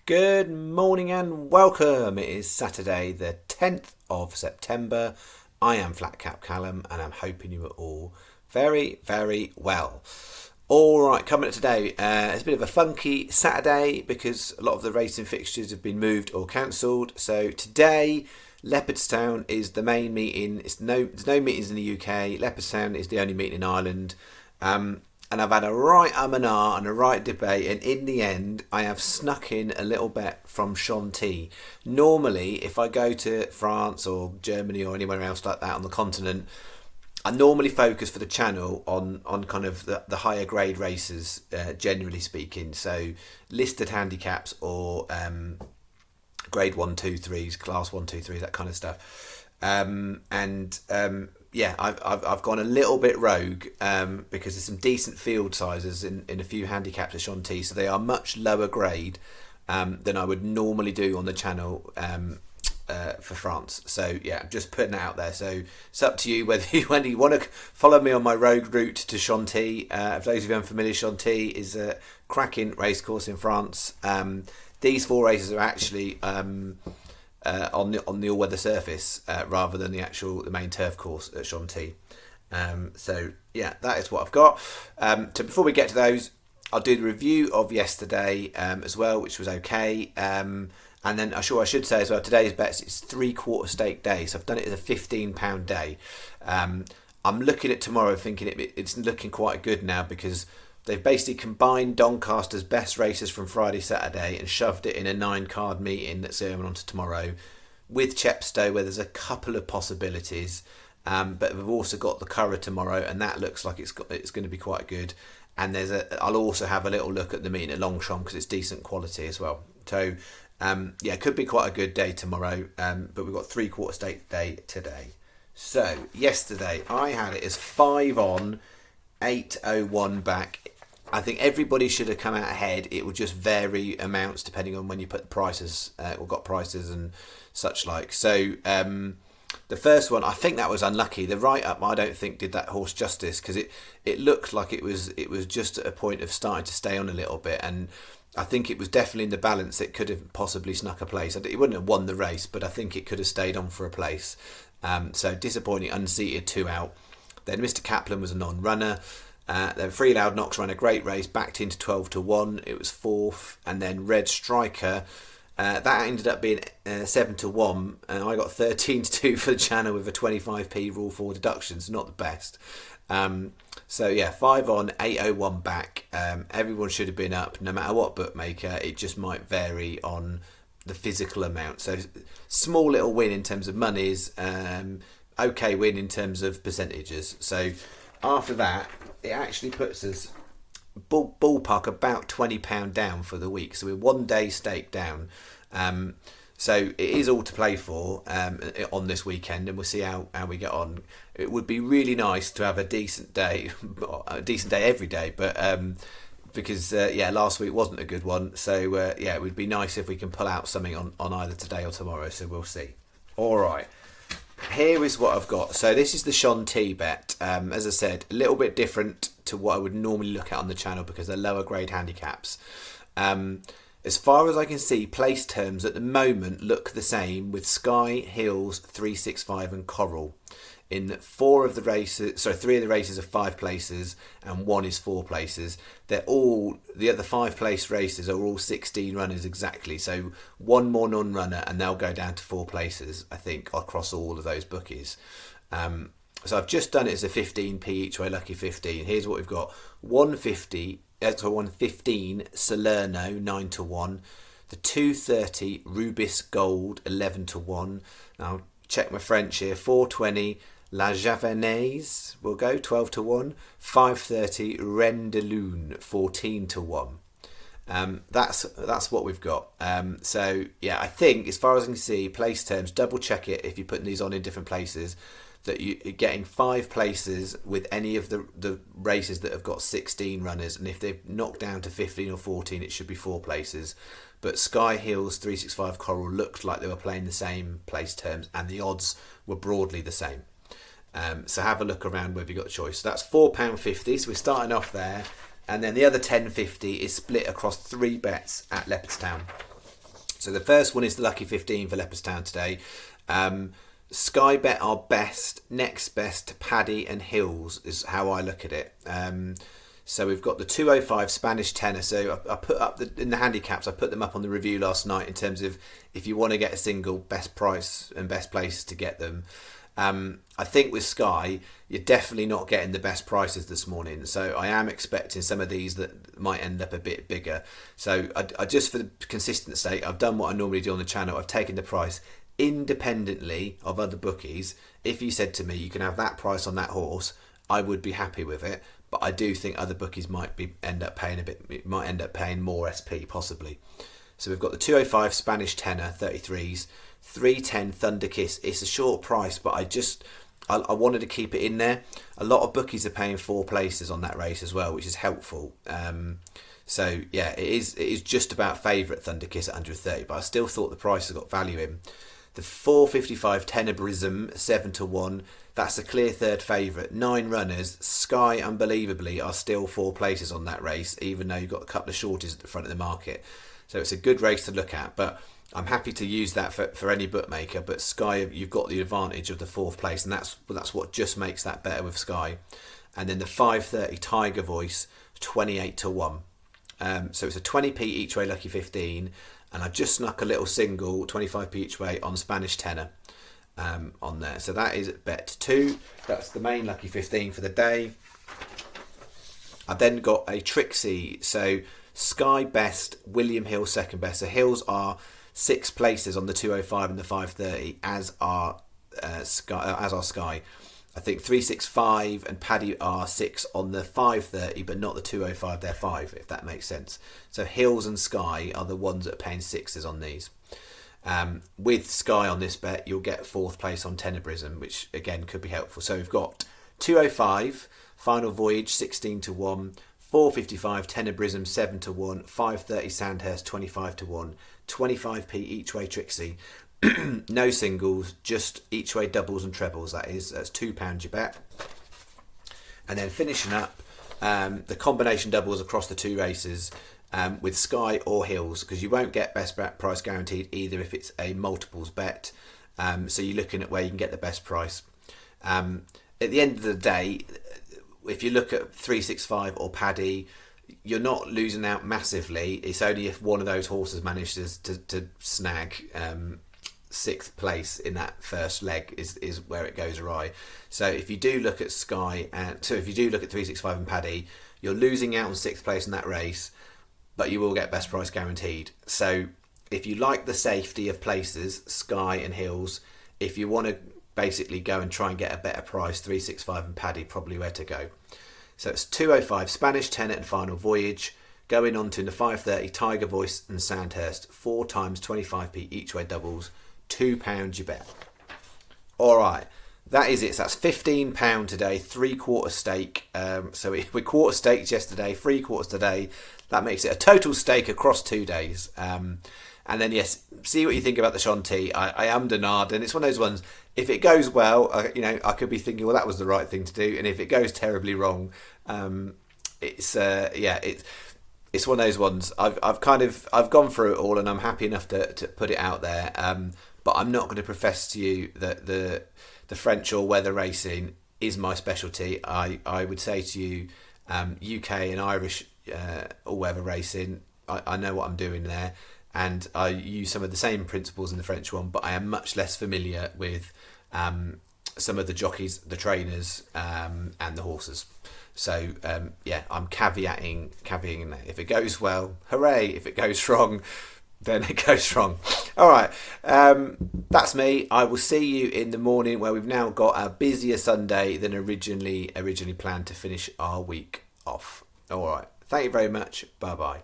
Good morning and welcome. It is Saturday, the 10th of September. I am Flat Cap Callum and I'm hoping you are all very, very well. All right, coming up today, it's a bit of a funky Saturday because a lot of the racing fixtures have been moved or cancelled. So today, Leopardstown is the main meeting. There's no meetings in the UK. Leopardstown is the only meeting in Ireland. And I've had a right and a right debate, and in the end, I have snuck in a little bet from Chantilly. Normally, if I go to France or Germany or anywhere else like that on the continent, I normally focus for the channel on kind of the higher grade races, generally speaking. So listed handicaps or grade 1, 2, 3s, class 1, 2, 3s, that kind of stuff. Yeah, I've gone a little bit rogue because there's some decent field sizes in a few handicaps at Chantilly, so they are much lower grade than I would normally do on the channel for France. So yeah, I'm just putting it out there. So it's up to you whether you want to follow me on my rogue route to Chantilly. For those of you unfamiliar, Chantilly is a cracking racecourse in France. These four races are actually on the all-weather surface rather than the main turf course at Chantilly. So yeah, that is what I've got. So before we get to those, I'll do the review of yesterday as well, which was okay. And then I should say as well, today's bets, it's 3/4 stake day, so I've done it as a £15 day. I'm looking at tomorrow thinking it's looking quite good now because they've basically combined Doncaster's best races from Friday, Saturday and shoved it in a 9-card meeting that's going on to tomorrow with Chepstow, where there's a couple of possibilities. But we've also got the Curragh tomorrow, and that looks like it's going to be quite good. And I'll also have a little look at the meeting at Longchamp because it's decent quality as well. So it could be quite a good day tomorrow. But we've got 3/4 stake day today. So yesterday I had it as 5 on, 801 back. I think everybody should have come out ahead. It would just vary amounts depending on when you put the prices or got prices and such like. So the first one, I think that was unlucky. The write-up, I don't think did that horse justice because it looked like it was just at a point of starting to stay on a little bit, and I think it was definitely in the balance. It could have possibly snuck a place. It wouldn't have won the race, but I think it could have stayed on for a place. So disappointing, unseated, 2 out. Then Mr. Kaplan was a non-runner. Then Three Loud Knox ran a great race, backed into 12-1. It was 4th, and then Red Striker. That ended up being 7-1, and I got 13-2 for the channel with a 25p rule 4 deductions. Not the best. So yeah, 5 on, 801 back. Everyone should have been up, no matter what bookmaker. It just might vary on the physical amount. So small little win in terms of monies. Okay win in terms of percentages. So after that, it actually puts us ballpark about £20 down for the week. So we're 1 day stake down. So it is all to play for on this weekend, and we'll see how we get on. It would be really nice to have a decent day every day, but because last week wasn't a good one. So it would be nice if we can pull out something on either today or tomorrow. So we'll see. All right. Here is what I've got. So this is the Chantilly bet. As I said, a little bit different to what I would normally look at on the channel because they're lower grade handicaps. As far as I can see, place terms at the moment look the same with Sky, Hills, 365 and Coral. In 3 of the races are 5 places and 1 is 4 places. The other 5 place races are all 16 runners exactly. So 1 more non-runner and they'll go down to 4 places, I think, across all of those bookies. So I've just done it as a 15p each way, lucky 15. Here's what we've got. 115 Salerno, 9-1. The 230 Rubis Gold, 11-1. Now check my French here. 420 La Javanaise will go 12-1. 530 Reine de Lune, 14-1. That's what we've got. So yeah, I think as far as I can see, place terms, double check it if you're putting these on in different places, that you're getting 5 places with any of the races that have got 16 runners, and if they've knocked down to 15 or 14, it should be 4 places. But Sky, Hills, 365, Coral looked like they were playing the same place terms, and the odds were broadly the same. So have a look around whether you've got a choice. So that's £4.50, so we're starting off there. And then the other £10.50 is split across 3 bets at Leopardstown. So the first one is the lucky 15 for Leopardstown today. Sky Bet are best, next best to Paddy and Hills is how I look at it. So we've got the 205 Spanish tenner. So I put up in the handicaps, I put them up on the review last night in terms of if you want to get a single, best price and best places to get them. I think with Sky, you're definitely not getting the best prices this morning. So I am expecting some of these that might end up a bit bigger. So I just, for the consistent sake, I've done what I normally do on the channel. I've taken the price independently of other bookies. If you said to me, you can have that price on that horse, I would be happy with it. But I do think other bookies might end up paying more SP possibly. So we've got the 205 Spanish tenner 33s, 310 Thunder Kiss. It's a short price, but I wanted to keep it in there. A lot of bookies are paying 4 places on that race as well, which is helpful. So yeah, it is just about favourite Thunder Kiss at 130, but I still thought the price has got value in. The 455 Tenebrism 7-1. That's a clear third favourite. 9 runners. Sky, unbelievably, are still 4 places on that race, even though you've got a couple of shorties at the front of the market. So it's a good race to look at, but I'm happy to use that for any bookmaker. But Sky, you've got the advantage of the 4th place, and that's what just makes that better with Sky. And then the 530 Tiger Voice 28-1. So it's a 20p each way lucky 15, and I've just snuck a little single 25p each way on Spanish tenner on there. So that is bet 2. That's the main lucky 15 for the day. I've then got a Trixie. So Sky best, William Hill second best. So Hills are 6 places on the 205 and the 530, as are Sky. I think 365 and Paddy are 6 on the 530, but not the 205. They're 5, if that makes sense. So Hills and Sky are the ones that are paying 6s on these. With Sky on this bet, you'll get 4th place on Tenebrism, which again could be helpful. So we've got 205 Final Voyage 16-1, 455 Tenebrism 7-1, 530 Sandhurst 25-1, 25p each way Trixie. No singles, just each way doubles and trebles. That's £2 your bet. And then finishing up the combination doubles across the 2 races with Sky or Hills, because you won't get best bet price guaranteed either if it's a multiples bet. So you're looking at where you can get the best price. At the end of the day, if you look at 365 or Paddy, you're not losing out massively. It's only if one of those horses manages to snag 6th place in that first leg is where it goes awry. So if you do look at Sky, if you do look at 365 and Paddy, you're losing out on 6th place in that race, but you will get best price guaranteed. So if you like the safety of places, Sky and Hills, if you want to basically go and try and get a better price, 365 and Paddy probably where to go. So it's 205 Spanish tenner and Final Voyage, going on to the 530 Tiger Voice and Sandhurst, 4 times 25p each way doubles, £2 your bet. Alright, that is it. So that's £15 today, 3/4 stake. So we quarter staked yesterday, 3/4 today. That makes it a total stake across 2 days. And then yes, see what you think about the Chantilly. I am Denard, and it's one of those ones. If it goes well, I could be thinking, well, that was the right thing to do. And if it goes terribly wrong, it's one of those ones. I've gone through it all, and I'm happy enough to put it out there. But I'm not going to profess to you that the French or weather racing is my specialty. I would say to you, UK and Irish all weather racing, I know what I'm doing there, and I use some of the same principles in the French one, but I am much less familiar with some of the jockeys, the trainers, and the horses. So I'm caveating that. If it goes well, hooray! If it goes wrong, then it goes wrong. All right, that's me. I will see you in the morning, where we've now got a busier Sunday than originally planned to finish our week off. All right, thank you very much. Bye bye.